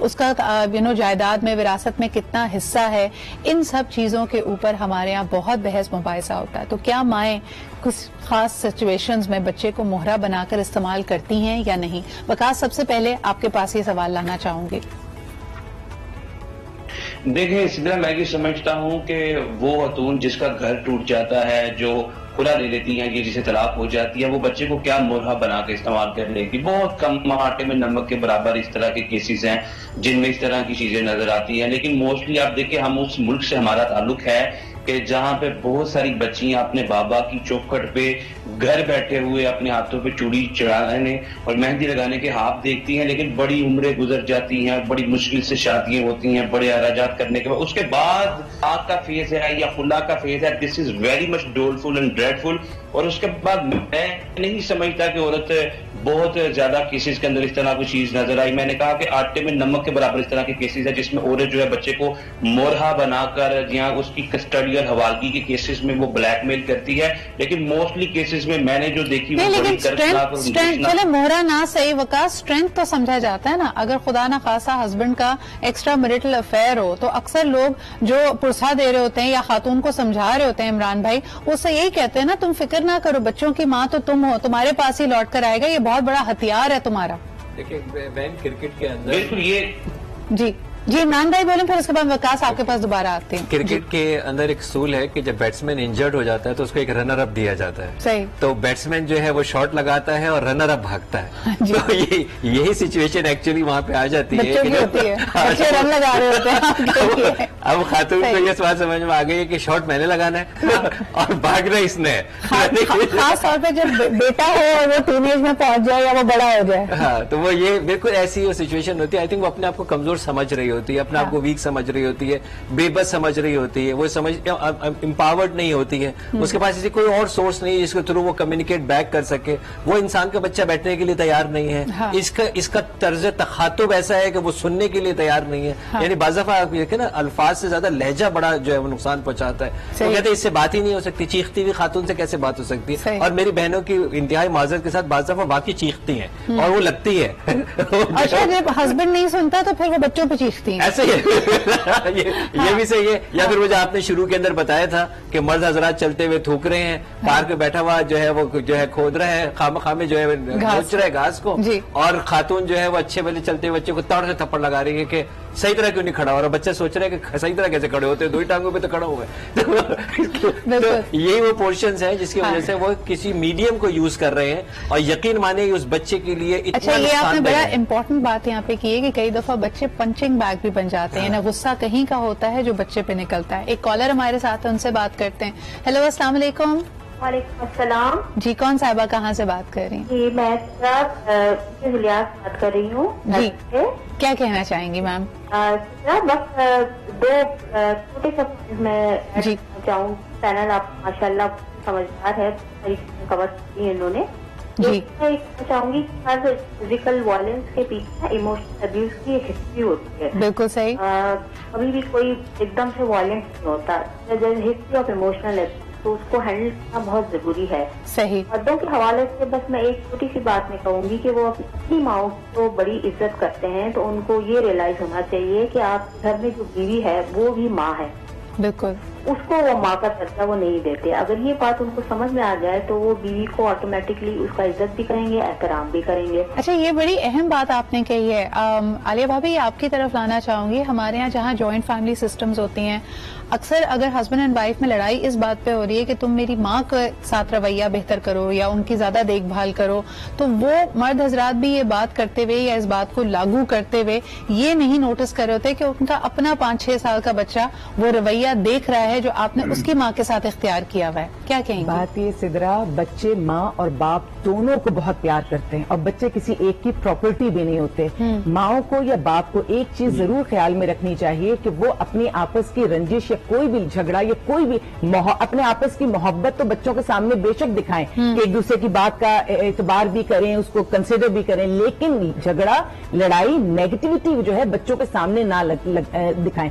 اس کا جائیداد میں وراثت میں کتنا حصہ ہے, ان سب چیزوں کے اوپر ہمارے یہاں بہت بحث مباحثہ ہوتا ہے. تو کیا مائیں کچھ خاص سچویشنز میں بچے کو مہرہ بنا کر استعمال کرتی ہیں یا نہیں؟ وقاص, سب سے پہلے آپ کے پاس یہ سوال لانا چاہوں گی. دیکھیں سدرا, میں یہ سمجھتا ہوں کہ وہ خاتون جس کا گھر ٹوٹ جاتا ہے, جو کھلا لے لیتی ہیں, یہ جسے طلاق ہو جاتی ہے, وہ بچے کو کیا مہرہ بنا کے استعمال کر لے گی. بہت کم آٹے میں نمک کے برابر اس طرح کے کیسز ہیں جن میں اس طرح کی چیزیں نظر آتی ہیں. لیکن موسٹلی آپ دیکھیں, ہم اس ملک سے ہمارا تعلق ہے کہ جہاں پہ بہت ساری بچیاں اپنے بابا کی چوکھٹ پہ گھر بیٹھے ہوئے اپنے ہاتھوں پہ چوڑی چڑھانے اور مہندی لگانے کے ہاتھ دیکھتی ہیں, لیکن بڑی عمریں گزر جاتی ہیں, بڑی مشکل سے شادیاں ہوتی ہیں, بڑے اخراجات کرنے کے بعد اس کے بعد آگ کا فیز ہے یا خلا کا فیز ہے. This is very much ڈولفل and ڈریڈفل. اور اس کے بعد میں نہیں سمجھتا کہ عورت بہت زیادہ کیسز کے اندر اس طرح کی چیز نظر آئی. میں نے کہا کہ آٹے میں نمک کے برابر اس طرح کے کیسز ہے جس میں عورت جو ہے بچے کو مورہا بنا کر یا اس کی کسٹڈی اور حوالگی کے کیسز میں وہ بلیک میل کرتی ہے. لیکن موسٹلی کیسز میں میں نے جو دیکھی وہ بڑی چلے مہرہ نہ صحیح وقاص, اسٹرینتھ تو سمجھا جاتا ہے نا. اگر خدا نہ خاصا ہسبینڈ کا ایکسٹرا میرٹل افیئر ہو تو اکثر لوگ جو پرسہ دے رہے ہوتے ہیں یا خاتون کو سمجھا رہے ہوتے ہیں, عمران بھائی, وہ سے یہی کہتے ہیں نا, تم فکر نہ کرو, بچوں کی ماں تو تم ہو, تمہارے پاس ہی لوٹ کر آئے گا, یہ بہت بڑا ہتھیار ہے تمہارا. دیکھیں بہن, کرکٹ کے اندر بالکل یہ جی عمران بھائی بولیں, پھر اس کے بعد وقاص آپ کے پاس دوبارہ آتے ہیں. کرکٹ کے اندر ایک اصول ہے کہ جب بیٹسمین انجرڈ ہو جاتا ہے تو اس کو ایک رنر اپ دیا جاتا ہے. صحیح. تو بیٹسمین جو ہے وہ شاٹ لگاتا ہے اور رنر اپ بھاگتا ہے. تو یہی سچویشن ایکچولی وہاں پہ آ جاتی ہے, بچے رن لگا رہے ہوتے ہیں. اب خاتون کو یہ سوال سمجھ میں آ گئی ہے کہ شاٹ میں نے لگانا ہے اور بھاگنا اس نے, خاص طور پہ جب بیٹا ہو اور وہ ٹین ایج میں پہنچ جائے یا وہ بڑا ہو جائے. ہاں, تو وہ یہ بالکل ایسی سچویشن ہوتی ہے. آئی تھنک وہ اپنے آپ کو کمزور سمجھ رہی ہوتی ہے, اپنے آپ کو ویک سمجھ رہی ہوتی ہے, بے بس سمجھ رہی ہوتی ہے, وہ امپاورڈ نہیں ہوتی ہے, اس کے پاس ایسی کوئی اور سورس نہیں ہے جس کے تھرو وہ کمیونیکیٹ بیک کر سکے. وہ انسان کا بچہ بیٹھنے کے لیے تیار نہیں ہے, اس کا طرز تخاطب ایسا ہے کہ وہ سننے کے لیے تیار نہیں ہے. یعنی بعض دفعہ آپ دیکھیں نا, الفاظ سے زیادہ لہجہ بڑا جو ہے وہ نقصان پہنچاتا ہے. وہ کہتے ہیں اس سے بات ہی نہیں ہو سکتی, چیختی ہوئی خاتون سے کیسے بات ہو سکتی ہے. اور میری بہنوں کی انتہائی معذرت کے ساتھ بعض دفعہ واقعی چیختی ہیں اور وہ لگتی ہے. اچھا, جب ہسبینڈ نہیں سنتا تو پھر وہ بچوں پہ چیختی ہیں. ایسے ہی یہ بھی صحیح ہے. یا پھر وہ جو آپ نے شروع کے اندر بتایا تھا کہ مرد حضرات چلتے ہوئے تھوک رہے ہیں, پارک میں بیٹھا ہوا جو ہے وہ جو ہے کھود رہا ہے, خواہ میں جو ہے نوچ رہا ہے گھاس کو, اور خاتون جو ہے وہ اچھے والے چلتے ہوئے بچے کو تڑ سے تھپڑ لگا رہی ہے کہ صحیح طرح کیوں نہیں کھڑا ہو رہا. بچہ سوچ رہا ہے کہ صحیح طرح کیسے کھڑے ہوتے ہیں, دو ہی ٹانگوں پہ تو کھڑا ہوا ہے. یہی وہ پورشنز ہیں جس کی وجہ سے وہ کسی میڈیم کو یوز کر رہے ہیں, اور یقین مانے اس بچے کے لیے اچھا, یہ آپ نے بڑا امپورٹنٹ بات یہاں پہ کی ہے کہ کئی دفعہ بچے پنچنگ بیگ بھی بن جاتے ہیں. غصہ کہیں کا ہوتا ہے جو بچے پہ نکلتا ہے. ایک کالر ہمارے ساتھ ہے, ان سے بات کرتے ہیں. ہیلو, السلام علیکم. وعلیکم السلام. جی, کون صاحبہ کہاں سے بات کر رہی ہیں؟ جی, میں بات کر رہی ہوں. جی, کیا کہنا چاہیں گی میم؟ بس دو چھوٹے سے میں چاہوں, چینل آپ ماشاء اللہ سمجھدار ہے, کور کی ہے انہوں نے. جی, میں چاہوں گی کہ ہر فزیکل وائلنس کے پیچھے ایموشنل ابیوز کی ایک ہسٹری ہوتی ہے. بالکل صحیح. کبھی بھی کوئی ایک دم سے وائلنس نہیں ہوتا, ہسٹری آف ایموشنل ابیوز, تو اس کو ہینڈل کرنا بہت ضروری ہے. صحیح. مردوں کے حوالے سے بس میں ایک چھوٹی سی بات میں کہوں گی کہ وہ اپنی ماؤں کو بڑی عزت کرتے ہیں, تو ان کو یہ ریئلائز ہونا چاہیے کہ آپ گھر میں جو بیوی ہے وہ بھی ماں ہے. بالکل. اس کو وہ ماں کا درجہ وہ نہیں دیتے. اگر یہ بات ان کو سمجھ میں آ جائے تو وہ بیوی کو آٹومیٹکلی اس کا عزت بھی کریں گے, احترام بھی کریں گے. اچھا, یہ بڑی اہم بات آپ نے کہی ہے. عالیہ بھابھی, آپ کی طرف لانا چاہوں گی. ہمارے یہاں جہاں جوائنٹ فیملی سسٹمز ہوتی ہیں, اکثر اگر ہسبینڈ اینڈ وائف میں لڑائی اس بات پہ ہو رہی ہے کہ تم میری ماں کے ساتھ رویہ بہتر کرو یا ان کی زیادہ دیکھ بھال کرو, تو وہ مرد حضرات بھی یہ بات کرتے ہوئے یا اس بات کو لاگو کرتے ہوئے یہ نہیں نوٹس کر رہے ہوتے کہ ان کا اپنا 5-6 سال کا بچہ وہ رویہ دیکھ رہا ہے جو آپ نے اس کی ماں کے ساتھ اختیار کیا ہوا ہے. کیا کہیں گے؟ بات یہ سدرا, بچے ماں اور باپ دونوں کو بہت پیار کرتے ہیں, اور بچے کسی ایک کی پراپرٹی بھی نہیں ہوتے. ماؤں کو یا باپ کو ایک چیز ضرور خیال میں رکھنی چاہیے کہ وہ اپنی آپس کی رنجش یا کوئی بھی جھگڑا یا کوئی بھی اپنے آپس کی محبت تو بچوں کے سامنے بے شک دکھائیں کہ ایک دوسرے کی بات کا اعتبار بھی کریں, اس کو کنسیڈر بھی کریں, لیکن جھگڑا, لڑائی, نیگیٹیوٹی جو ہے بچوں کے سامنے نہ دکھائیں.